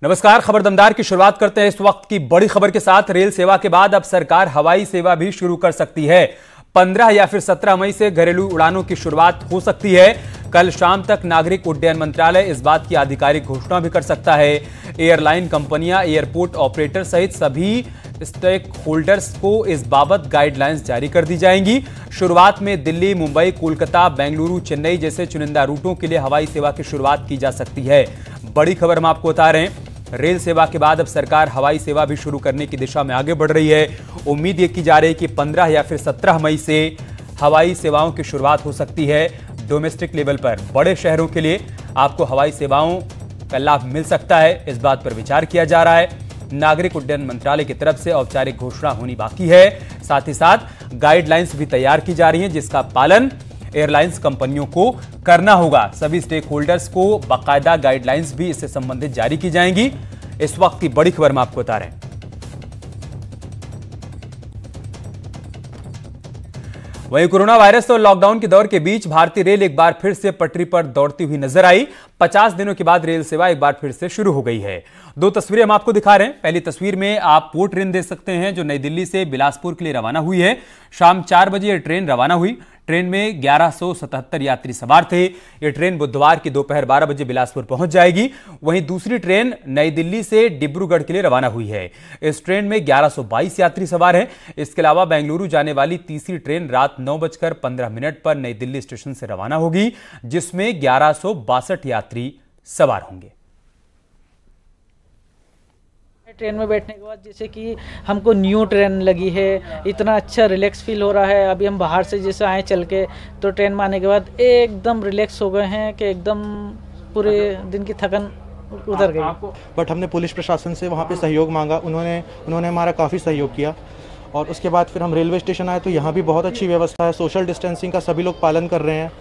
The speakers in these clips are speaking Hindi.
नमस्कार। खबर दमदार की शुरुआत करते हैं इस वक्त की बड़ी खबर के साथ। रेल सेवा के बाद अब सरकार हवाई सेवा भी शुरू कर सकती है। 15 या फिर 17 मई से घरेलू उड़ानों की शुरुआत हो सकती है। कल शाम तक नागरिक उड्डयन मंत्रालय इस बात की आधिकारिक घोषणा भी कर सकता है। एयरलाइन कंपनियां, एयरपोर्ट ऑपरेटर सहित सभी स्टेक होल्डर्स को इस बाबत गाइडलाइंस जारी कर दी जाएंगी। शुरुआत में दिल्ली, मुंबई, कोलकाता, बेंगलुरु, चेन्नई जैसे चुनिंदा रूटों के लिए हवाई सेवा की शुरुआत की जा सकती है। बड़ी खबर हम आपको बता रहे हैं, रेल सेवा के बाद अब सरकार हवाई सेवा भी शुरू करने की दिशा में आगे बढ़ रही है। उम्मीद ये की जा रही है कि 15 या फिर 17 मई से हवाई सेवाओं की शुरुआत हो सकती है। डोमेस्टिक लेवल पर बड़े शहरों के लिए आपको हवाई सेवाओं का लाभ मिल सकता है, इस बात पर विचार किया जा रहा है। नागरिक उड्डयन मंत्रालय की तरफ से औपचारिक घोषणा होनी बाकी है। साथ ही साथ गाइडलाइंस भी तैयार की जा रही हैं, जिसका पालन एयरलाइंस कंपनियों को करना होगा। सभी स्टेक होल्डर्स को बाकायदा गाइडलाइंस भी इससे संबंधित जारी की जाएंगी। इस वक्त की बड़ी खबर हम आपको बता रहे हैं। वहीं कोरोना वायरस और लॉकडाउन के दौर के बीच भारतीय रेल एक बार फिर से पटरी पर दौड़ती हुई नजर आई। 50 दिनों के बाद रेल सेवा एक बार फिर से शुरू हो गई है। दो तस्वीरें हम आपको दिखा रहे हैं। पहली तस्वीर में आप वो ट्रेन देख सकते हैं जो नई दिल्ली से बिलासपुर के लिए रवाना हुई है। शाम 4 बजे यह ट्रेन रवाना हुई। ट्रेन में 1177 यात्री सवार थे। यह ट्रेन बुधवार की दोपहर 12 बजे बिलासपुर पहुंच जाएगी। वहीं दूसरी ट्रेन नई दिल्ली से डिब्रूगढ़ के लिए रवाना हुई है। इस ट्रेन में 1122 यात्री सवार हैं। इसके अलावा बेंगलुरु जाने वाली तीसरी ट्रेन रात 9:15 पर नई दिल्ली स्टेशन से रवाना होगी, जिसमें 1162 यात्री सवार होंगे। ट्रेन में बैठने के बाद जैसे कि हमको न्यू ट्रेन लगी है, इतना अच्छा रिलैक्स फील हो रहा है। अभी हम बाहर से जैसे आए चल के, तो ट्रेन में आने के बाद एकदम रिलैक्स हो गए हैं कि एकदम पूरे दिन की थकन उतर गई। बट हमने पुलिस प्रशासन से वहाँ पे सहयोग मांगा, उन्होंने हमारा काफ़ी सहयोग किया। और उसके बाद फिर हम रेलवे स्टेशन आए तो यहाँ भी बहुत अच्छी व्यवस्था है। सोशल डिस्टेंसिंग का सभी लोग पालन कर रहे हैं।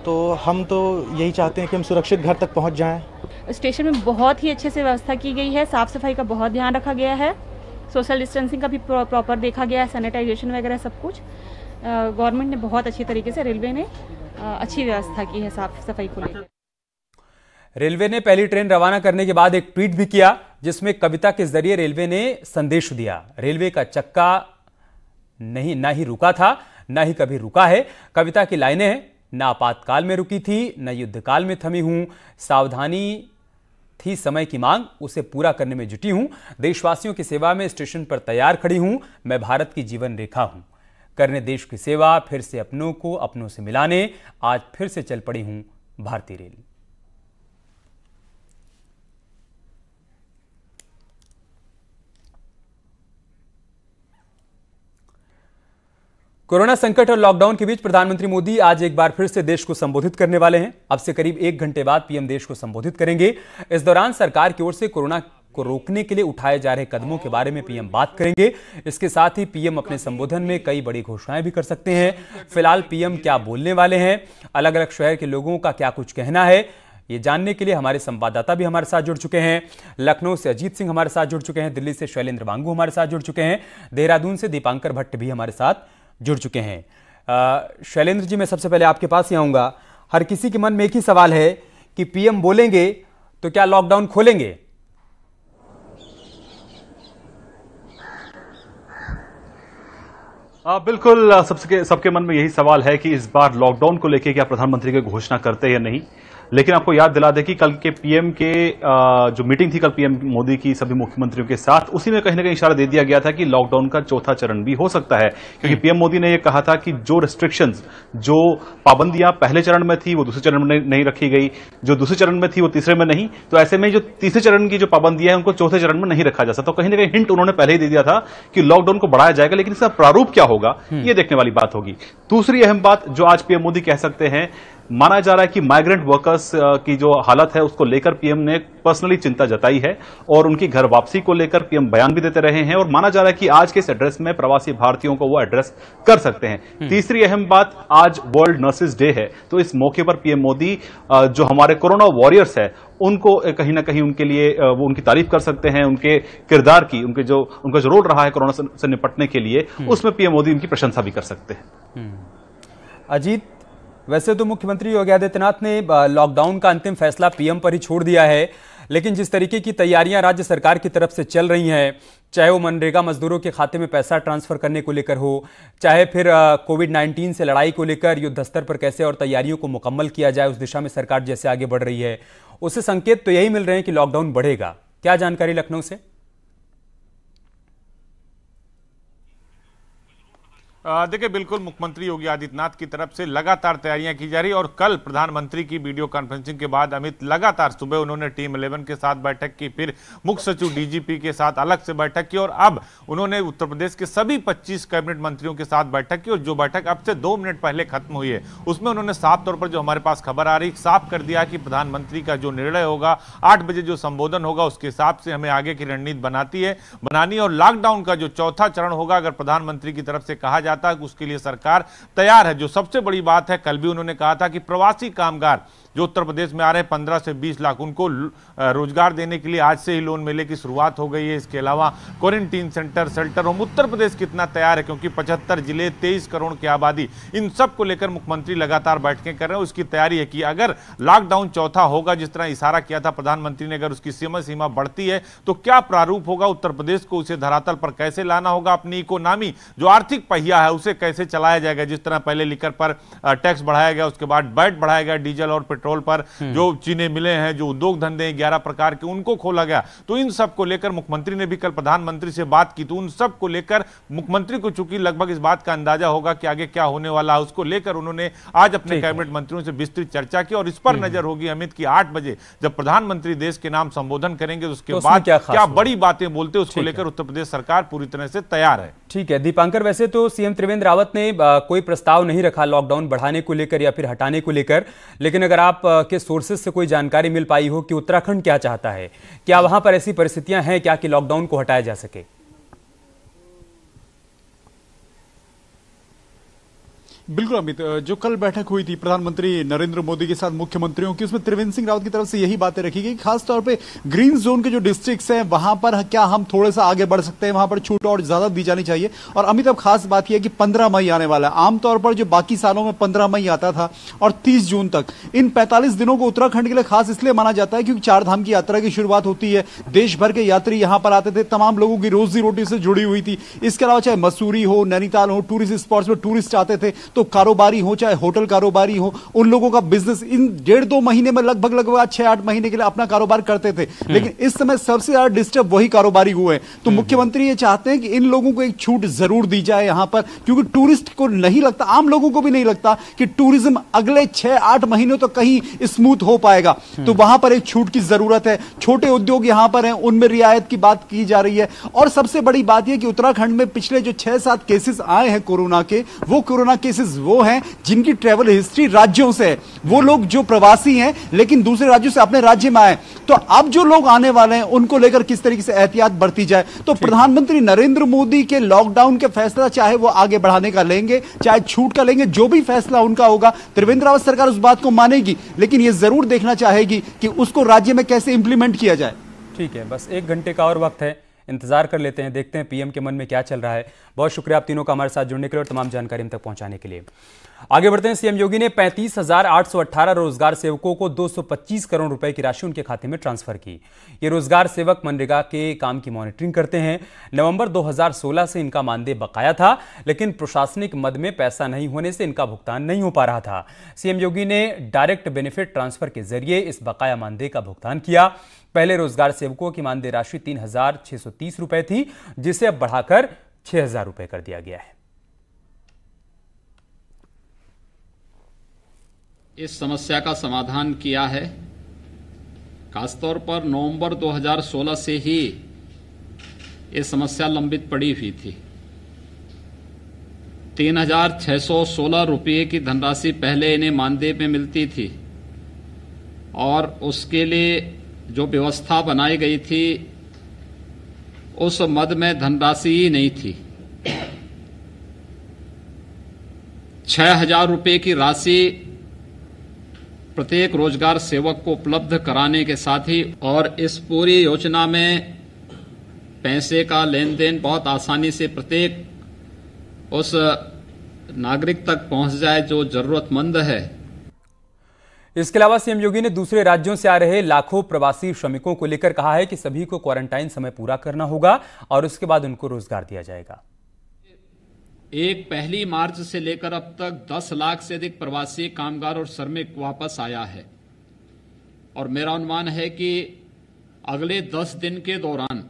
तो हम तो यही चाहते हैं कि हम सुरक्षित घर तक पहुंच जाएं। स्टेशन में बहुत ही अच्छे से व्यवस्था की गई है। साफ सफाई का बहुत ध्यान रखा गया है। सोशल डिस्टेंसिंग का भी प्रॉपर देखा गया है, सैनिटाइजेशन वगैरह सब कुछ गवर्नमेंट ने बहुत अच्छी तरीके से, रेलवे ने अच्छी व्यवस्था की है साफ सफाई को लेकर। रेलवे ने पहली ट्रेन रवाना करने के बाद एक ट्वीट भी किया, जिसमें कविता के जरिए रेलवे ने संदेश दिया। रेलवे का चक्का ना ही रुका था, ना ही कभी रुका है। कविता की लाइनें हैं, न आपातकाल में रुकी थी, न युद्धकाल में थमी हूं। सावधानी थी समय की मांग, उसे पूरा करने में जुटी हूं। देशवासियों की सेवा में स्टेशन पर तैयार खड़ी हूं। मैं भारत की जीवन रेखा हूं। करने देश की सेवा, फिर से अपनों को अपनों से मिलाने, आज फिर से चल पड़ी हूं भारतीय रेल। कोरोना संकट और लॉकडाउन के बीच प्रधानमंत्री मोदी आज एक बार फिर से देश को संबोधित करने वाले हैं। अब से करीब 1 घंटे बाद पीएम देश को संबोधित करेंगे। इस दौरान सरकार की ओर से कोरोना को रोकने के लिए उठाए जा रहे कदमों के बारे में पीएम बात करेंगे। इसके साथ ही पीएम अपने संबोधन में कई बड़ी घोषणाएं भी कर सकते हैं। फिलहाल पीएम क्या बोलने वाले हैं, अलग अलग शहर के लोगों का क्या कुछ कहना है, ये जानने के लिए हमारे संवाददाता भी हमारे साथ जुड़ चुके हैं। लखनऊ से अजीत सिंह हमारे साथ जुड़ चुके हैं, दिल्ली से शैलेंद्र वांगू हमारे साथ जुड़ चुके हैं, देहरादून से दीपांकर भट्ट भी हमारे साथ जुड़ चुके हैं। शैलेंद्र जी, मैं सबसे पहले आपके पास ही आऊंगा। हर किसी के मन में एक ही सवाल है कि पीएम बोलेंगे तो क्या लॉकडाउन खोलेंगे? बिल्कुल, सबके मन में यही सवाल है कि इस बार लॉकडाउन को लेकर क्या प्रधानमंत्री की घोषणा करते हैं या नहीं। लेकिन आपको याद दिला दें कि कल के पीएम के जो मीटिंग थी कल पीएम मोदी की सभी मुख्यमंत्रियों के साथ, उसी में कहीं ना कहीं इशारा दे दिया गया था कि लॉकडाउन का चौथा चरण भी हो सकता है। क्योंकि पीएम मोदी ने यह कहा था कि जो रिस्ट्रिक्शंस, जो पाबंदियां पहले चरण में थी वो दूसरे चरण में नहीं रखी गई, जो दूसरे चरण में थी वो तीसरे में नहीं, तो ऐसे में जो तीसरे चरण की जो पाबंदियां हैं उनको चौथे चरण में नहीं रखा जा सकता। तो कहीं ना कहीं हिंट उन्होंने पहले ही दे दिया था कि लॉकडाउन को बढ़ाया जाएगा, लेकिन इसका प्रारूप क्या होगा ये देखने वाली बात होगी। दूसरी अहम बात जो आज पीएम मोदी कह सकते हैं, माना जा रहा है कि माइग्रेंट वर्कर्स की जो हालत है उसको लेकर पीएम ने पर्सनली चिंता जताई है और उनकी घर वापसी को लेकर पीएम बयान भी देते रहे हैं। और माना जा रहा है कि आज के इस एड्रेस में प्रवासी भारतीयों को वो एड्रेस कर सकते हैं। तीसरी अहम बात, आज वर्ल्ड नर्सेज डे है, तो इस मौके पर पीएम मोदी जो हमारे कोरोना वॉरियर्स है उनको कहीं ना कहीं उनके लिए वो उनकी तारीफ कर सकते हैं, उनके किरदार की, उनका जो रोल रहा है कोरोना से निपटने के लिए, उसमें पीएम मोदी उनकी प्रशंसा भी कर सकते हैं। अजीत, वैसे तो मुख्यमंत्री योगी आदित्यनाथ ने लॉकडाउन का अंतिम फैसला पीएम पर ही छोड़ दिया है, लेकिन जिस तरीके की तैयारियां राज्य सरकार की तरफ से चल रही हैं, चाहे वो मनरेगा मजदूरों के खाते में पैसा ट्रांसफर करने को लेकर हो, चाहे फिर कोविड-19 से लड़ाई को लेकर युद्ध स्तर पर कैसे और तैयारियों को मुकम्मल किया जाए, उस दिशा में सरकार जैसे आगे बढ़ रही है, उससे संकेत तो यही मिल रहे हैं कि लॉकडाउन बढ़ेगा। क्या जानकारी लखनऊ से? देखिए, बिल्कुल मुख्यमंत्री योगी आदित्यनाथ की तरफ से लगातार तैयारियां की जा रही और कल प्रधानमंत्री की वीडियो कॉन्फ्रेंसिंग के बाद अमित लगातार सुबह उन्होंने टीम 11 के साथ बैठक की, फिर मुख्य सचिव डीजीपी के साथ अलग से बैठक की और अब उन्होंने उत्तर प्रदेश के सभी 25 कैबिनेट मंत्रियों के साथ बैठक की। और जो बैठक अब से 2 मिनट पहले खत्म हुई है उसमें उन्होंने साफ तौर पर, जो हमारे पास खबर आ रही, साफ कर दिया कि प्रधानमंत्री का जो निर्णय होगा, 8 बजे जो संबोधन होगा, उसके हिसाब से हमें आगे की रणनीति बनानी और लॉकडाउन का जो चौथा चरण होगा, अगर प्रधानमंत्री की तरफ से कहा जाता है उसके लिए सरकार तैयार है। जो सबसे बड़ी बात है, कल भी उन्होंने कहा था कि प्रवासी कामगार जो उत्तर प्रदेश में आ रहे हैं 15 से 20 लाख, उनको रोजगार देने के लिए आज से ही लोन मेले की शुरुआत हो गई है। इसके अलावा quarantine centre, shelter home, Uttar Pradesh कितना तैयार है, क्योंकि 75 जिले, 23 करोड़ की आबादी, इन सब को लेकर मुख्यमंत्री लगातार बैठकें कर रहे हैं। उसकी तैयारी है कि अगर लॉकडाउन चौथा होगा, जिस तरह इशारा किया था प्रधानमंत्री ने, अगर उसकी सीमा बढ़ती है तो क्या प्रारूप होगा, उत्तर प्रदेश को उसे धरातल पर कैसे लाना होगा, अपनी इकोनॉमी जो आर्थिक पहिया है उसे कैसे चलाया जाएगा। जिस तरह पहले लिकर पर टैक्स बढ़ाया गया, उसके बाद वैट बढ़ाया गया डीजल और पेट्रोल पर, जो चीनी मिले हैं, जो उद्योग धंधे 11 प्रकार के, उनको खोला गया। तो इन सब को लेकर मुख्यमंत्री ने भी कल प्रधानमंत्री से बात की, तो उन सब को लेकर मुख्यमंत्री को चूंकि लगभग इस बात का अंदाजा होगा कि आगे क्या होने वाला है, उसको लेकर उन्होंने आज अपने कैबिनेट मंत्रियों से विस्तृत चर्चा की। और इस पर नजर होगी अमित की 8 बजे जब प्रधानमंत्री देश के नाम संबोधन करेंगे तो उसके बाद क्या बड़ी बातें बोलते, उसको लेकर उत्तर प्रदेश सरकार पूरी तरह से तैयार है। ठीक है दीपांकर, वैसे तो सीएम त्रिवेंद्र रावत ने कोई प्रस्ताव नहीं रखा लॉकडाउन बढ़ाने को लेकर या फिर हटाने को लेकर, लेकिन अगर आप के सोर्सेज से कोई जानकारी मिल पाई हो कि उत्तराखंड क्या चाहता है, क्या वहां पर ऐसी परिस्थितियां हैं क्या कि लॉकडाउन को हटाया जा सके? बिल्कुल अमित, जो कल बैठक हुई थी प्रधानमंत्री नरेंद्र मोदी के साथ मुख्यमंत्रियों की, उसमें त्रिवेंद्र सिंह रावत की तरफ से यही बातें रखी गई, खासतौर पे ग्रीन जोन के जो डिस्ट्रिक्ट्स हैं वहां पर क्या हम थोड़ा सा आगे बढ़ सकते हैं, वहां पर छूट और ज्यादा दी जानी चाहिए। और अमित, अब खास बात यह है कि 15 मई आने वाला है। आमतौर पर जो बाकी सालों में 15 मई आता था और 30 जून तक, इन 45 दिनों को उत्तराखंड के लिए खास इसलिए माना जाता है क्योंकि 4 धाम की यात्रा की शुरुआत होती है, देश भर के यात्री यहां पर आते थे, तमाम लोगों की रोजी रोटी से जुड़ी हुई थी। इसके अलावा चाहे मसूरी हो, नैनीताल हो, टूरिस्ट स्पॉट्स में टूरिस्ट आते थे, तो कारोबारी हो चाहे होटल कारोबारी हो, उन लोगों का बिजनेस इन 1.5-2 महीने में लगभग 6-8 महीने के लिए अपना कारोबार करते थे। लेकिन इस समय सबसे ज्यादा डिस्टर्ब वही कारोबारी हुए हैं। तो मुख्यमंत्री ये चाहते हैं कि इन लोगों को एक छूट जरूर दी जाए यहां पर, क्योंकि टूरिस्ट को नहीं लगता, आम लोगों को भी नहीं लगता कि टूरिज्म अगले 6-8 महीनों तक कहीं स्मूथ हो पाएगा। तो वहां पर एक छूट की जरूरत है। छोटे उद्योग यहां पर हैं, उनमें रियायत की बात की जा रही है। और सबसे बड़ी बात यह कि उत्तराखंड में पिछले जो 6-7 केसेस आए हैं कोरोना के, वो कोरोना केसेस वो हैं जिनकी ट्रैवल हिस्ट्री राज्यों से है। वो लोग जो प्रवासी हैं लेकिन दूसरे राज्यों से अपने राज्य में आए। तो अब जो लोग आने वाले हैं उनको लेकर किस तरीके से एहतियात बरती जाए। तो प्रधानमंत्री नरेंद्र मोदी के लॉकडाउन के फैसला चाहे वो आगे बढ़ाने का लेंगे, चाहे छूट का लेंगे, जो भी फैसला उनका होगा, त्रिवेंद्र रावत सरकार उस बात को मानेगी, लेकिन यह जरूर देखना चाहेगी कि उसको राज्य में कैसे इंप्लीमेंट किया जाए। ठीक है, बस 1 घंटे का और वक्त है, इंतजार कर लेते हैं, देखते हैं पीएम के मन में क्या चल रहा है। बहुत शुक्रिया आप तीनों का हमारे साथ जुड़ने के लिए और तमाम जानकारी हम तक पहुंचाने के लिए। आगे बढ़ते हैं। सीएम योगी ने 35,818 रोजगार सेवकों को 225 करोड़ रुपए की राशि उनके खाते में ट्रांसफर की। ये रोजगार सेवक मनरेगा के काम की मॉनिटरिंग करते हैं। नवंबर 2016 से इनका मानदेय बकाया था, लेकिन प्रशासनिक मद में पैसा नहीं होने से इनका भुगतान नहीं हो पा रहा था। सीएम योगी ने डायरेक्ट बेनिफिट ट्रांसफर के जरिए इस बकाया मानदेय का भुगतान किया। पहले रोजगार सेवकों की मानदेय राशि 3,630 रुपए थी, जिसे अब बढ़ाकर 6,000 रुपए कर दिया गया है। इस समस्या का समाधान किया है। खासतौर पर नवंबर 2016 से ही ये समस्या लंबित पड़ी हुई थी। 3,616 रुपये की धनराशि पहले इन्हें मानदेय में मिलती थी और उसके लिए जो व्यवस्था बनाई गई थी उस मद में धनराशि ही नहीं थी। 6,000 रुपये की राशि प्रत्येक रोजगार सेवक को उपलब्ध कराने के साथ ही, और इस पूरी योजना में पैसे का लेन देन बहुत आसानी से प्रत्येक उस नागरिक तक पहुंच जाए जो जरूरतमंद है। इसके अलावा सीएम योगी ने दूसरे राज्यों से आ रहे लाखों प्रवासी श्रमिकों को लेकर कहा है कि सभी को क्वारंटाइन समय पूरा करना होगा और उसके बाद उनको रोजगार दिया जाएगा। पहली मार्च से लेकर अब तक 10 लाख से अधिक प्रवासी कामगार और श्रमिक वापस आया है और मेरा अनुमान है कि अगले 10 दिन के दौरान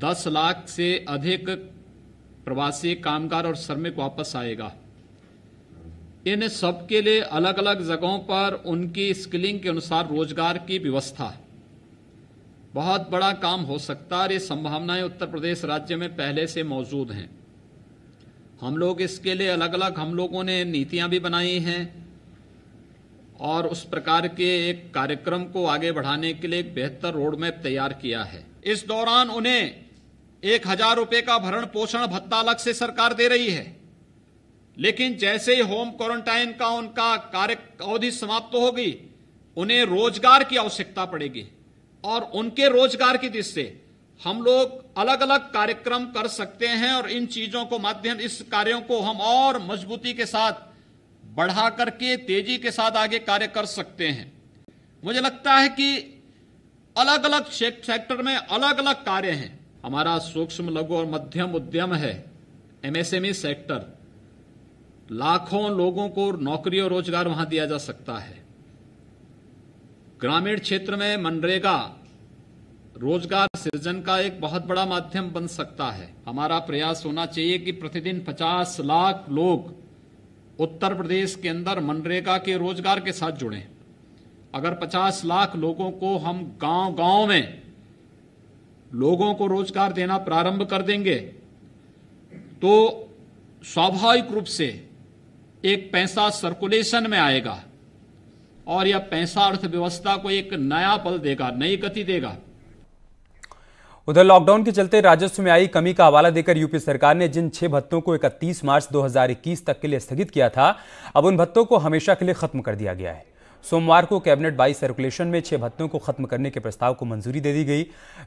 10 लाख से अधिक प्रवासी कामगार और श्रमिक वापस आएगा। इन सब के लिए अलग अलग जगहों पर उनकी स्किलिंग के अनुसार रोजगार की व्यवस्था बहुत बड़ा काम हो सकता है और ये संभावनाएं उत्तर प्रदेश राज्य में पहले से मौजूद हैं। हम लोग इसके लिए अलग अलग हम लोगों ने नीतियां भी बनाई हैं और उस प्रकार के एक कार्यक्रम को आगे बढ़ाने के लिए एक बेहतर रोड मैप तैयार किया है। इस दौरान उन्हें 1000 रुपए का भरण पोषण भत्ता अलग से सरकार दे रही है, लेकिन जैसे ही होम क्वारंटाइन का उनका कार्य अवधि समाप्त होगी उन्हें रोजगार की आवश्यकता पड़ेगी और उनके रोजगार की दृष्टि से हम लोग अलग अलग कार्यक्रम कर सकते हैं और इन चीजों को माध्यम इस कार्यों को हम और मजबूती के साथ बढ़ा करके तेजी के साथ आगे कार्य कर सकते हैं। मुझे लगता है कि अलग अलग सेक्टर में अलग अलग कार्य हैं। हमारा सूक्ष्म लघु और मध्यम उद्यम है, एमएसएमई सेक्टर, लाखों लोगों को नौकरी और रोजगार वहां दिया जा सकता है। ग्रामीण क्षेत्र में मनरेगा रोजगार सृजन का एक बहुत बड़ा माध्यम बन सकता है। हमारा प्रयास होना चाहिए कि प्रतिदिन 50 लाख लोग उत्तर प्रदेश के अंदर मनरेगा के रोजगार के साथ जुड़ें। अगर 50 लाख लोगों को हम गांव-गांव में लोगों को रोजगार देना प्रारंभ कर देंगे तो स्वाभाविक रूप से एक पैसा सर्कुलेशन में आएगा और यह पैसा अर्थव्यवस्था को एक नया बल देगा, नई गति देगा। उधर लॉकडाउन के चलते राजस्व में आई कमी का हवाला देकर यूपी सरकार ने जिन 6 भत्तों को 31 मार्च 2021 तक के लिए स्थगित किया था, अब उन भत्तों को हमेशा के लिए खत्म कर दिया गया है। सोमवार को कैबिनेट बाई सर्कुलेशन में 6 भत्तों को खत्म करने के प्रस्ताव को मंजूरी दे दी गई।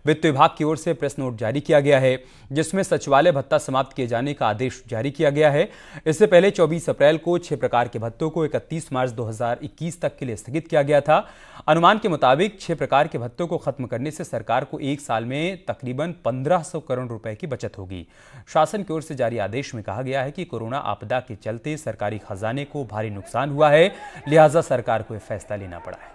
वित्त विभाग की ओर से प्रेस नोट जारी किया गया है जिसमें सचिवालय भत्ता समाप्त किए जाने का आदेश जारी किया गया है। इससे पहले 24 अप्रैल को 6 प्रकार के भत्तों को 31 मार्च 2021 तक के लिए स्थगित किया गया था। अनुमान के मुताबिक 6 प्रकार के भत्तों को खत्म करने से सरकार को 1 साल में तकरीबन 1500 करोड़ रुपए की बचत होगी। शासन की ओर से जारी आदेश में कहा गया है कि कोरोना आपदा के चलते सरकारी खजाने को भारी नुकसान हुआ है, लिहाजा सरकार को फैसला लेना पड़ा है।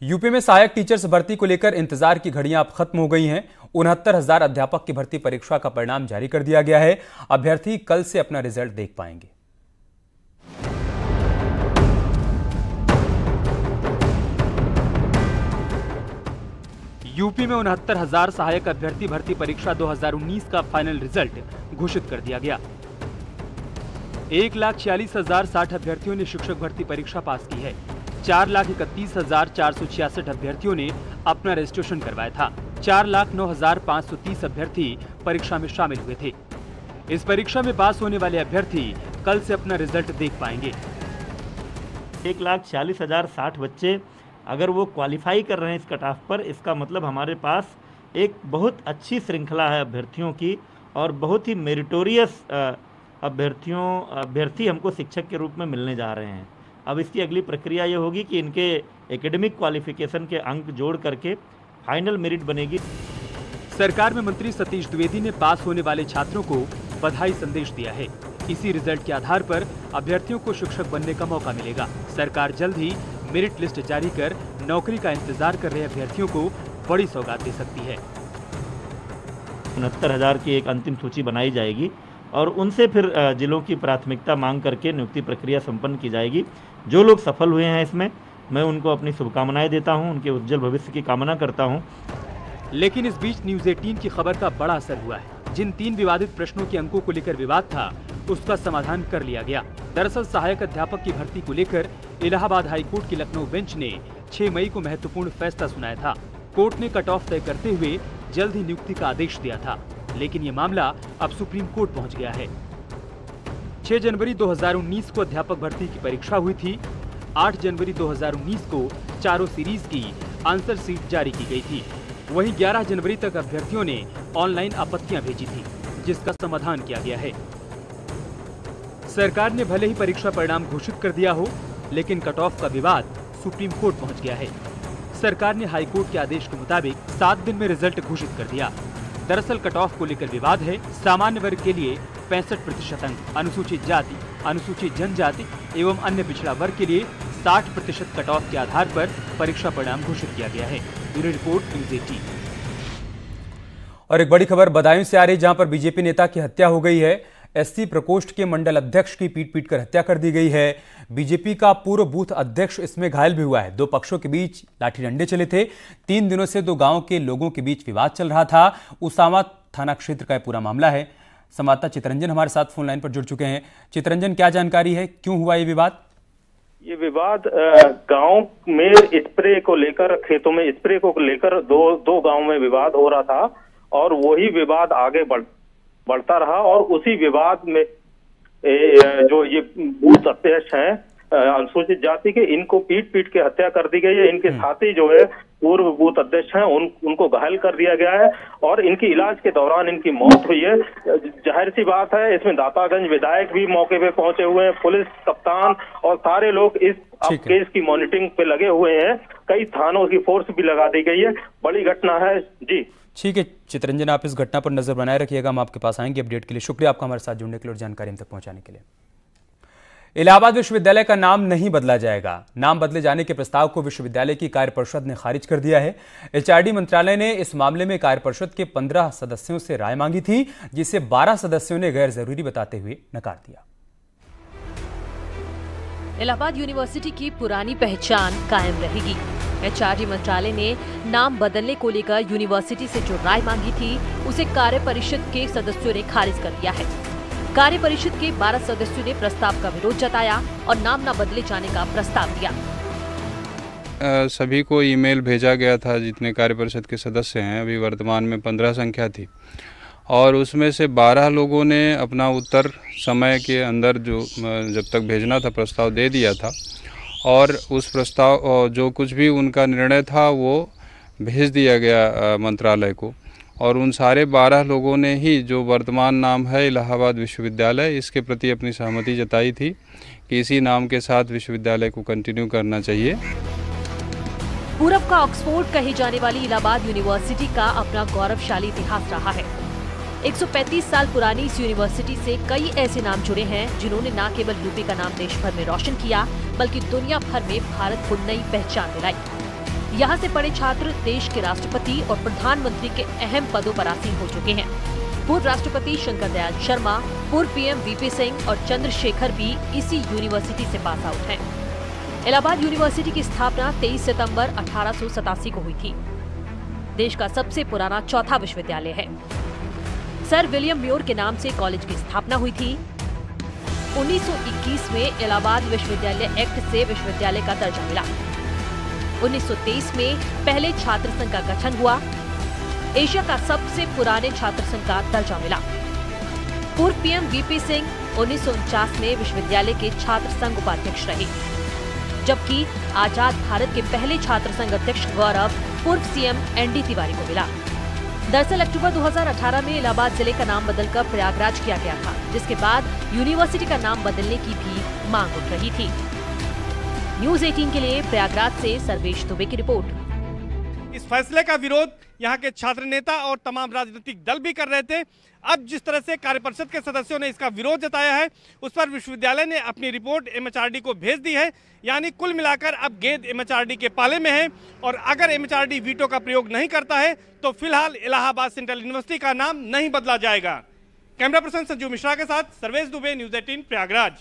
यूपी में सहायक टीचर्स भर्ती को लेकर इंतजार की घड़ियां अब खत्म हो गई हैं। 69,000 अध्यापक की भर्ती परीक्षा का परिणाम जारी कर दिया गया है। अभ्यर्थी कल से अपना रिजल्ट देख पाएंगे। यूपी में 69,000 सहायक अभ्यर्थी भर्ती परीक्षा 2019 का फाइनल रिजल्ट घोषित कर दिया गया। 1,46,060 अभ्यर्थियों ने शिक्षक भर्ती परीक्षा पास की है। 4,31,466 अभ्यर्थियों ने अपना रजिस्ट्रेशन करवाया था। 4,09,530 अभ्यर्थी परीक्षा में शामिल हुए थे। इस परीक्षा में पास होने वाले अभ्यर्थी कल से अपना रिजल्ट देख पाएंगे। 1,46,060 बच्चे अगर वो क्वालिफाई कर रहे हैं इस कट ऑफ पर, इसका मतलब हमारे पास एक बहुत अच्छी श्रृंखला है अभ्यर्थियों की और बहुत ही मेरिटोरियस अभ्यर्थी हमको शिक्षक के रूप में मिलने जा रहे हैं। अब इसकी अगली प्रक्रिया ये होगी कि इनके एकेडमिक क्वालिफिकेशन के अंक जोड़ करके फाइनल मेरिट बनेगी। सरकार में मंत्री सतीश द्विवेदी ने पास होने वाले छात्रों को बधाई संदेश दिया है। इसी रिजल्ट के आधार पर अभ्यर्थियों को शिक्षक बनने का मौका मिलेगा। सरकार जल्द ही मेरिट लिस्ट जारी कर नौकरी का इंतजार कर रहे अभ्यर्थियों को बड़ी सौगात दे सकती है। 69,000 की एक अंतिम सूची बनाई जाएगी और उनसे फिर जिलों की प्राथमिकता मांग करके नियुक्ति प्रक्रिया संपन्न की जाएगी। जो लोग सफल हुए हैं इसमें, मैं उनको अपनी शुभकामनाएं देता हूं, उनके उज्जवल भविष्य की कामना करता हूं। लेकिन इस बीच न्यूज 18 की खबर का बड़ा असर हुआ है। जिन 3 विवादित प्रश्नों के अंकों को लेकर विवाद था, उसका समाधान कर लिया गया। दरअसल सहायक अध्यापक की भर्ती को लेकर इलाहाबाद हाईकोर्ट की लखनऊ बेंच ने 6 मई को महत्वपूर्ण फैसला सुनाया था। कोर्ट ने कट ऑफ तय करते हुए जल्द ही नियुक्ति का आदेश दिया था, लेकिन ये मामला अब सुप्रीम कोर्ट पहुंच गया है। 6 जनवरी 2019 को अध्यापक भर्ती की परीक्षा हुई थी। 8 जनवरी 2019 को चारों सीरीज की आंसर शीट जारी की गई थी। वहीं 11 जनवरी तक अभ्यर्थियों ने ऑनलाइन आपत्तियां भेजी थी, जिसका समाधान किया गया है। सरकार ने भले ही परीक्षा परिणाम घोषित कर दिया हो, लेकिन कट ऑफ का विवाद सुप्रीम कोर्ट पहुंच गया है। सरकार ने हाई कोर्ट के आदेश के मुताबिक 7 दिन में रिजल्ट घोषित कर दिया। दरअसल कट ऑफ को लेकर विवाद है। सामान्य वर्ग के लिए 65% अंक, अनुसूचित जाति, अनुसूचित जनजाति एवं अन्य पिछड़ा वर्ग के लिए 60% कट ऑफ के आधार पर परीक्षा परिणाम घोषित किया गया है। Bureau report news 18। और एक बड़ी खबर बदायूं से आ रही, जहां पर बीजेपी नेता की हत्या हो गई है। एससी प्रकोष्ठ के मंडल अध्यक्ष की पीट कर हत्या कर दी गई है। बीजेपी का पूर्व बूथ अध्यक्ष इसमें घायल भी हुआ है। दो पक्षों के बीच लाठी डंडे चले थे। 3 दिनों से दो गांवों के लोगों के बीच विवाद चल रहा था। उसामा थाना क्षेत्र का पूरा मामला है। संवाददाता चितरंजन हमारे साथ फोन लाइन पर जुड़ चुके हैं। चितरंजन, क्या जानकारी है, क्यों हुआ ये विवाद? ये विवाद गांव में स्प्रे को लेकर, खेतों में स्प्रे को लेकर दो गांव में विवाद हो रहा था और वही विवाद आगे बढ़ता रहा और उसी विवाद में जो ये बूथ अध्यक्ष हैं अनुसूचित जाति के, इनको पीट के हत्या कर दी गई है। इनके साथी जो है पूर्व बूथ अध्यक्ष हैं, उनको घायल कर दिया गया है और इनकी इलाज के दौरान इनकी मौत हुई है। जाहिर सी बात है, इसमें दातागंज विधायक भी मौके पे पहुंचे हुए हैं, पुलिस कप्तान और सारे लोग इस केस की मॉनिटरिंग पे लगे हुए हैं। कई थानों की फोर्स भी लगा दी गई है। बड़ी घटना है जी। ठीक है चितरंजन, आप इस घटना पर नजर बनाए रखिएगा। हम आपके पास आएंगे अपडेट के लिए। शुक्रिया आपका हमारे साथ जुड़ने के लिए और जानकारी हम तक पहुंचाने के लिए। इलाहाबाद विश्वविद्यालय का नाम नहीं बदला जाएगा। नाम बदले जाने के प्रस्ताव को विश्वविद्यालय की कार्य परिषद ने खारिज कर दिया है। एचआरडी मंत्रालय ने इस मामले में कार्य परिषद के 15 सदस्यों से राय मांगी थी, जिसे 12 सदस्यों ने गैर जरूरी बताते हुए नकार दिया। इलाहाबाद यूनिवर्सिटी की पुरानी पहचान कायम रहेगी। एचआरडी मंत्रालय ने नाम बदलने को लेकर यूनिवर्सिटी से जो राय मांगी थी, उसे कार्य परिषद के सदस्यों ने खारिज कर दिया है। कार्य परिषद के 12 सदस्यों ने प्रस्ताव का विरोध जताया और नाम न बदले जाने का प्रस्ताव दिया। सभी को ईमेल भेजा गया था, जितने कार्य परिषद के सदस्य हैं। अभी वर्तमान में 15 संख्या थी और उसमें से 12 लोगों ने अपना उत्तर समय के अंदर जो जब तक भेजना था प्रस्ताव दे दिया था और उस प्रस्ताव जो कुछ भी उनका निर्णय था वो भेज दिया गया मंत्रालय को। और उन सारे 12 लोगों ने ही जो वर्तमान नाम है इलाहाबाद विश्वविद्यालय, इसके प्रति अपनी सहमति जताई थी कि इसी नाम के साथ विश्वविद्यालय को कंटिन्यू करना चाहिए। पूरब का ऑक्सफोर्ड कही जाने वाली इलाहाबाद यूनिवर्सिटी का अपना गौरवशाली इतिहास रहा है। 135 साल पुरानी इस यूनिवर्सिटी से कई ऐसे नाम जुड़े हैं जिन्होंने न केवल यूपी का नाम देश भर में रोशन किया, बल्कि दुनिया भर में भारत को नई पहचान दिलाई। यहाँ से पढ़े छात्र देश के राष्ट्रपति और प्रधानमंत्री के अहम पदों पर आसीन हो चुके हैं। पूर्व राष्ट्रपति शंकर दयाल शर्मा, पूर्व पीएम वीपी सिंह और चंद्रशेखर भी इसी यूनिवर्सिटी से पास आउट हैं। इलाहाबाद यूनिवर्सिटी की स्थापना 23 सितंबर 1887 को हुई थी। देश का सबसे पुराना चौथा विश्वविद्यालय है। सर विलियम म्योर के नाम से कॉलेज की स्थापना हुई थी। 1921 में इलाहाबाद विश्वविद्यालय एक्ट से विश्वविद्यालय का दर्जा मिला। 1923 में पहले छात्र संघ का गठन हुआ। एशिया का सबसे पुराने छात्र संघ का दर्जा मिला। पूर्व पीएम वीपी सिंह 1949 में विश्वविद्यालय के छात्र संघ उपाध्यक्ष रहे, जबकि आजाद भारत के पहले छात्र संघ अध्यक्ष गौरव पूर्व सीएम एनडी तिवारी को मिला। दरअसल अक्टूबर 2018 में इलाहाबाद जिले का नाम बदलकर प्रयागराज किया गया था, जिसके बाद यूनिवर्सिटी का नाम बदलने की भी मांग उठ रही थी। न्यूज़ 18 के लिए प्रयागराज से सर्वेश दुबे की रिपोर्ट। इस फैसले का विरोध यहाँ के छात्र नेता और तमाम राजनीतिक दल भी कर रहे थे। अब जिस तरह से कार्य परिषद के सदस्यों ने इसका विरोध जताया है, उस पर विश्वविद्यालय ने अपनी रिपोर्ट एमएचआरडी को भेज दी है। यानी कुल मिलाकर अब गेंद एमएचआरडी के पाले में है और अगर एमएचआरडी वीटो का प्रयोग नहीं करता है तो फिलहाल इलाहाबाद सेंट्रल यूनिवर्सिटी का नाम नहीं बदला जाएगा। कैमरा पर्सन संजू मिश्रा के साथ सर्वेश दुबे, न्यूज़ 18 प्रयागराज।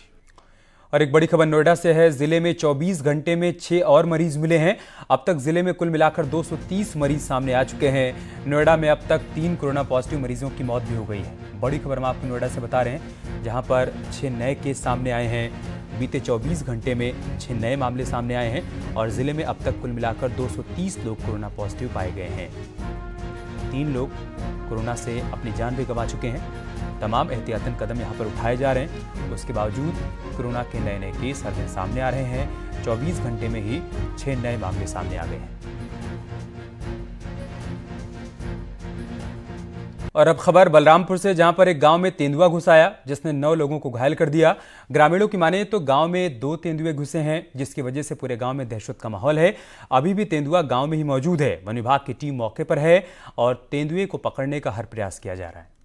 और एक बड़ी खबर नोएडा से है। जिले में 24 घंटे में 6 और मरीज मिले हैं। अब तक जिले में कुल मिलाकर 230 मरीज सामने आ चुके हैं। नोएडा में अब तक 3 कोरोना पॉजिटिव मरीजों की मौत भी हो गई है। बड़ी खबर हम आपको नोएडा से बता रहे हैं, जहां पर 6 नए केस सामने आए हैं। बीते 24 घंटे में 6 नए मामले सामने आए हैं और जिले में अब तक कुल मिलाकर 230 लोग कोरोना पॉजिटिव पाए गए हैं। 3 लोग कोरोना से अपनी जान भी गंवा चुके हैं। तमाम एहतियातन कदम यहां पर उठाए जा रहे हैं। उसके बावजूद कोरोना के नए केस हर दिन सामने आ रहे हैं। 24 घंटे में ही 6 नए मामले सामने आ गए हैं। और अब खबर बलरामपुर से, जहां पर एक गांव में तेंदुआ घुस आया जिसने 9 लोगों को घायल कर दिया। ग्रामीणों की माने तो गांव में 2 तेंदुए घुसे हैं, जिसकी वजह से पूरे गांव में दहशत का माहौल है। अभी भी तेंदुआ गांव में ही मौजूद है। वन विभाग की टीम मौके पर है और तेंदुए को पकड़ने का हर प्रयास किया जा रहा है।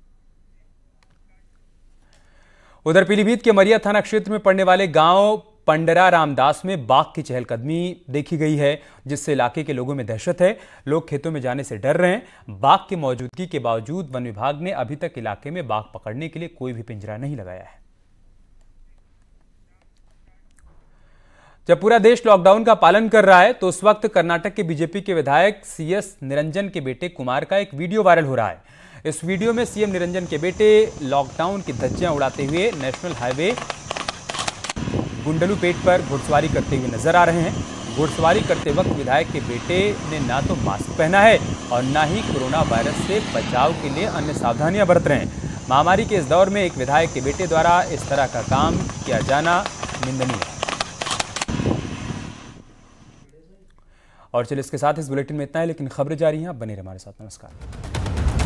उधर पीलीभीत के मरिया थाना क्षेत्र में पड़ने वाले गांव पंडरा रामदास में बाघ की चहलकदमी देखी गई है, जिससे इलाके के लोगों में दहशत है। लोग खेतों में जाने से डर रहे हैं। बाघ की मौजूदगी के बावजूद वन विभाग ने अभी तक इलाके में बाघ पकड़ने के लिए कोई भी पिंजरा नहीं लगाया है। जब पूरा देश लॉकडाउन का पालन कर रहा है तो उस वक्त कर्नाटक के बीजेपी के विधायक CS निरंजन के बेटे कुमार का एक वीडियो वायरल हो रहा है। इस वीडियो में सीएम निरंजन के बेटे लॉकडाउन की धज्जियां उड़ाते हुए नेशनल हाईवे गुंडलूपेट पर घुड़सवारी करते हुए नजर आ रहे हैं। घुड़सवारी करते वक्त विधायक के बेटे ने ना तो मास्क पहना है और ना ही कोरोना वायरस से बचाव के लिए अन्य सावधानियां बरत रहे हैं। महामारी के इस दौर में एक विधायक के बेटे द्वारा इस तरह का काम किया जाना निंदनीय है। और चलिए इसके साथ इस बुलेटिन में इतना है, लेकिन खबरें जारी हैं। आप बने रहिए हमारे साथ। नमस्कार।